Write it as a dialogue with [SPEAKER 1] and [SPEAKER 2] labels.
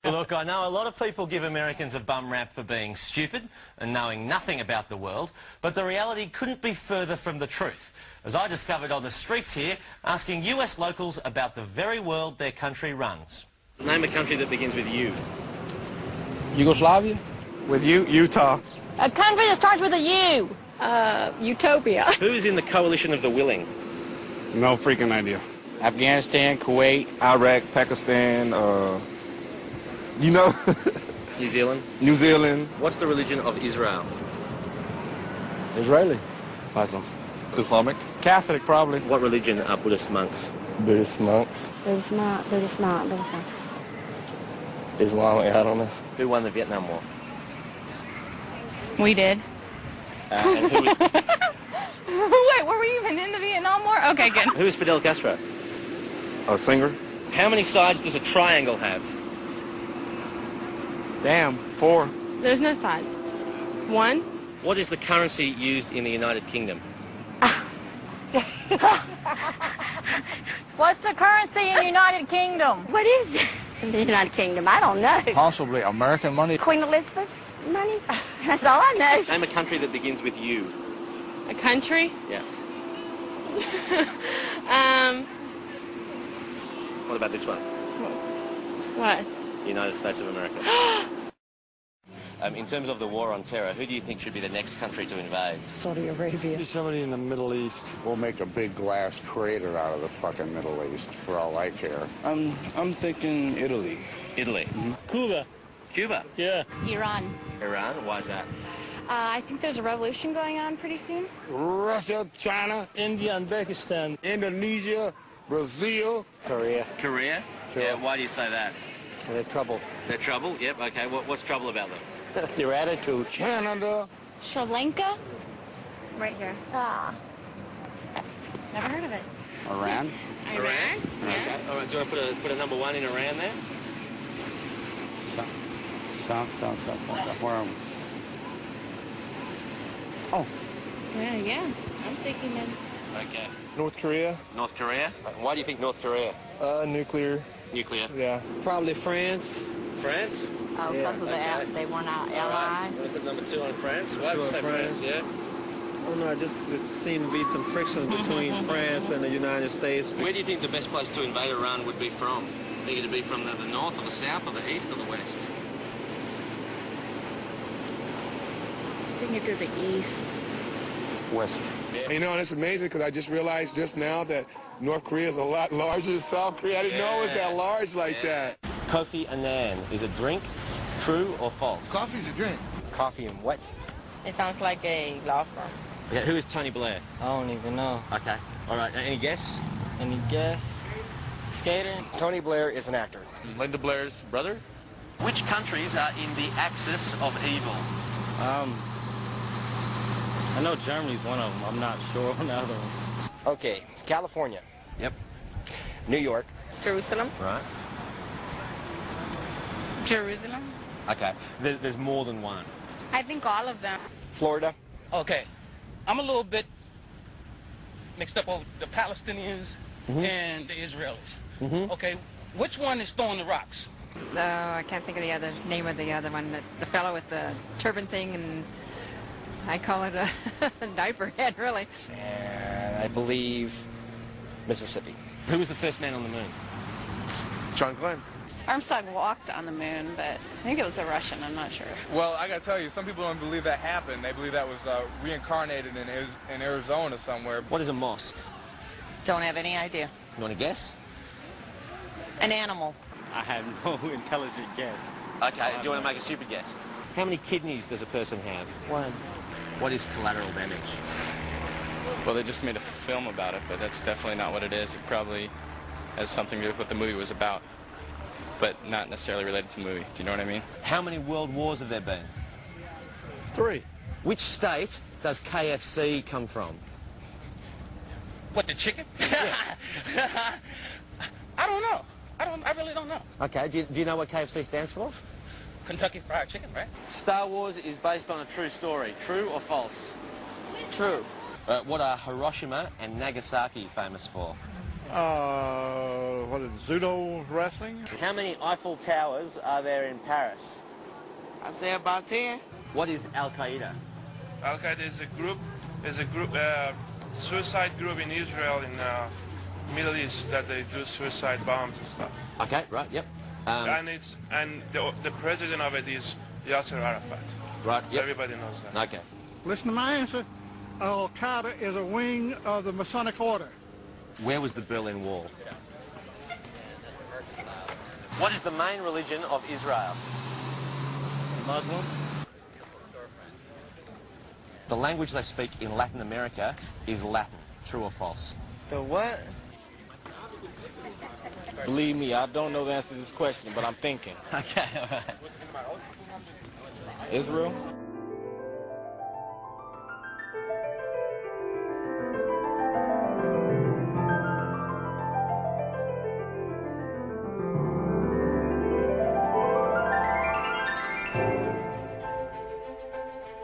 [SPEAKER 1] Look, I know a lot of people give Americans a bum rap for being stupid and knowing nothing about the world, but the reality couldn't be further from the truth, as I discovered on the streets here, asking US locals about the very world their country runs. Name a country that begins with U.
[SPEAKER 2] Yugoslavia?
[SPEAKER 3] With U, Utah.
[SPEAKER 4] A country that starts with a U. Utopia.
[SPEAKER 1] Who is in the coalition of the willing?
[SPEAKER 3] No freaking idea.
[SPEAKER 2] Afghanistan, Kuwait.
[SPEAKER 5] Iraq, Pakistan, you know?
[SPEAKER 1] New Zealand.
[SPEAKER 5] New Zealand.
[SPEAKER 1] What's the religion of Israel?
[SPEAKER 2] Israeli.
[SPEAKER 5] Muslim. Islamic.
[SPEAKER 3] Catholic, probably.
[SPEAKER 1] What religion are Buddhist monks?
[SPEAKER 2] Buddhist monks.
[SPEAKER 4] Buddhist monk.
[SPEAKER 2] Islamic, I don't know.
[SPEAKER 1] Who won the Vietnam War?
[SPEAKER 6] We did.
[SPEAKER 1] And who was...
[SPEAKER 6] Wait, were we even in the Vietnam War? Okay, good.
[SPEAKER 1] Who is Fidel Castro?
[SPEAKER 5] A singer.
[SPEAKER 1] How many sides does a triangle have?
[SPEAKER 3] Damn, 4.
[SPEAKER 6] There's no sides. 1.
[SPEAKER 1] What is the currency used in the United Kingdom?
[SPEAKER 4] What's the currency in the United Kingdom?
[SPEAKER 7] What is it in the United Kingdom? I don't know.
[SPEAKER 2] Possibly American money.
[SPEAKER 7] Queen Elizabeth's money? That's all I know.
[SPEAKER 1] Name a country that begins with U.
[SPEAKER 6] A country?
[SPEAKER 1] Yeah. What about this one?
[SPEAKER 6] What?
[SPEAKER 1] The United States of America. In terms of the war on terror, who do you think should be the next country to invade?
[SPEAKER 7] Saudi Arabia.
[SPEAKER 3] Somebody in the Middle East.
[SPEAKER 8] We'll make a big glass crater out of the fucking Middle East, for all I care.
[SPEAKER 2] I'm thinking Italy.
[SPEAKER 1] Italy.
[SPEAKER 9] Cuba.
[SPEAKER 1] Cuba?
[SPEAKER 9] Yeah.
[SPEAKER 6] Iran.
[SPEAKER 1] Iran? Why is that?
[SPEAKER 6] I think there's a revolution going on pretty soon.
[SPEAKER 8] Russia, China,
[SPEAKER 9] India and Pakistan.
[SPEAKER 8] Indonesia, Brazil.
[SPEAKER 2] Korea.
[SPEAKER 1] Korea?
[SPEAKER 2] Sure.
[SPEAKER 1] Yeah, why do you say that?
[SPEAKER 2] They're trouble.
[SPEAKER 1] They're trouble? Yep, okay. What's trouble about them?
[SPEAKER 2] Their attitude.
[SPEAKER 8] Canada.
[SPEAKER 6] Sri Lanka? Right here. Ah. Never heard of it.
[SPEAKER 3] Iran.
[SPEAKER 1] Iran? Yeah. Okay. All right, do you want to put a number 1 in Iran there?
[SPEAKER 3] South. Where are we? Oh.
[SPEAKER 6] Yeah. I'm thinking then.
[SPEAKER 1] Okay.
[SPEAKER 3] North Korea.
[SPEAKER 1] North Korea? Why do you think North Korea?
[SPEAKER 3] Nuclear.
[SPEAKER 1] Nuclear?
[SPEAKER 3] Yeah.
[SPEAKER 2] Probably France.
[SPEAKER 1] France?
[SPEAKER 7] Oh, because of
[SPEAKER 1] Okay.
[SPEAKER 7] They weren't our
[SPEAKER 1] All right.
[SPEAKER 7] allies.
[SPEAKER 1] You want to put number 2 on France? Why would you say France? Yeah.
[SPEAKER 2] Oh no, just there seemed to be some friction between France and the United States.
[SPEAKER 1] Where do you think the best place to invade Iran would be from? Think it'd be from the north or the south or the east or the west?
[SPEAKER 6] I think it'd go the east.
[SPEAKER 2] West.
[SPEAKER 1] Yeah.
[SPEAKER 8] You know, and it's amazing because I just realized just now that North Korea is a lot larger than South Korea. I didn't know it was that large like that.
[SPEAKER 1] Kofi Annan is a drink, true or false?
[SPEAKER 8] Coffee's a drink.
[SPEAKER 2] Coffee and what?
[SPEAKER 6] It sounds like a law firm.
[SPEAKER 1] Okay, who is Tony Blair?
[SPEAKER 2] I don't even know.
[SPEAKER 1] Okay. All right, any guess?
[SPEAKER 2] Any guess? Skater?
[SPEAKER 5] Tony Blair is an actor.
[SPEAKER 3] Linda Blair's brother?
[SPEAKER 1] Which countries are in the axis of evil?
[SPEAKER 9] I know Germany's one of them. I'm not sure on the other ones.
[SPEAKER 5] Okay, California.
[SPEAKER 1] Yep.
[SPEAKER 5] New York.
[SPEAKER 6] Jerusalem.
[SPEAKER 1] Right.
[SPEAKER 6] Jerusalem.
[SPEAKER 1] Okay. There's more than one.
[SPEAKER 6] I think all of them.
[SPEAKER 5] Florida.
[SPEAKER 10] Okay, I'm a little bit mixed up over the Palestinians and the Israelis. Okay, which one is throwing the rocks?
[SPEAKER 7] I can't think of the other name of the other one. The fellow with the turban thing, and I call it a diaper head, really.
[SPEAKER 5] And I believe Mississippi.
[SPEAKER 1] Who was the first man on the moon?
[SPEAKER 8] John Glenn.
[SPEAKER 6] Armstrong walked on the moon, but I think it was a Russian. I'm not sure.
[SPEAKER 3] Well, I gotta tell you, some people don't believe that happened. They believe that was reincarnated in Arizona somewhere.
[SPEAKER 1] What is a mosque?
[SPEAKER 6] Don't have any idea.
[SPEAKER 1] You want to guess?
[SPEAKER 6] An animal.
[SPEAKER 9] I have no intelligent guess.
[SPEAKER 1] Okay, do you want to make a stupid guess? How many kidneys does a person have?
[SPEAKER 2] 1.
[SPEAKER 1] What is collateral damage?
[SPEAKER 11] Well, they just made a film about it, but that's definitely not what it is. It probably has something to do with what the movie was about, but not necessarily related to the movie. Do you know what I mean?
[SPEAKER 1] How many world wars have there been?
[SPEAKER 9] 3.
[SPEAKER 1] Which state does KFC come from?
[SPEAKER 10] What, the chicken? I don't know. I really don't know.
[SPEAKER 1] Okay, do you know what KFC stands for?
[SPEAKER 10] Kentucky Fried Chicken, right?
[SPEAKER 1] Star Wars is based on a true story. True or false?
[SPEAKER 7] True.
[SPEAKER 1] What are Hiroshima and Nagasaki famous for?
[SPEAKER 12] What is it, judo wrestling?
[SPEAKER 1] How many Eiffel Towers are there in Paris?
[SPEAKER 13] I say about 10.
[SPEAKER 1] What is Al-Qaeda?
[SPEAKER 14] Al-Qaeda is a group, suicide group in Israel, in Middle East, that they do suicide bombs and stuff.
[SPEAKER 1] Okay, right, yep.
[SPEAKER 14] And the president of it is Yasser Arafat.
[SPEAKER 1] Right, yep.
[SPEAKER 14] Everybody knows that.
[SPEAKER 1] Okay.
[SPEAKER 12] Listen to my answer. Al-Qaeda is a wing of the Masonic Order.
[SPEAKER 1] Where was the Berlin Wall? What is the main religion of Israel?
[SPEAKER 9] Muslim.
[SPEAKER 1] The language they speak in Latin America is Latin. True or false?
[SPEAKER 13] The what?
[SPEAKER 9] Believe me, I don't know the answer to this question, but I'm thinking.
[SPEAKER 1] Okay, all right.
[SPEAKER 9] Israel?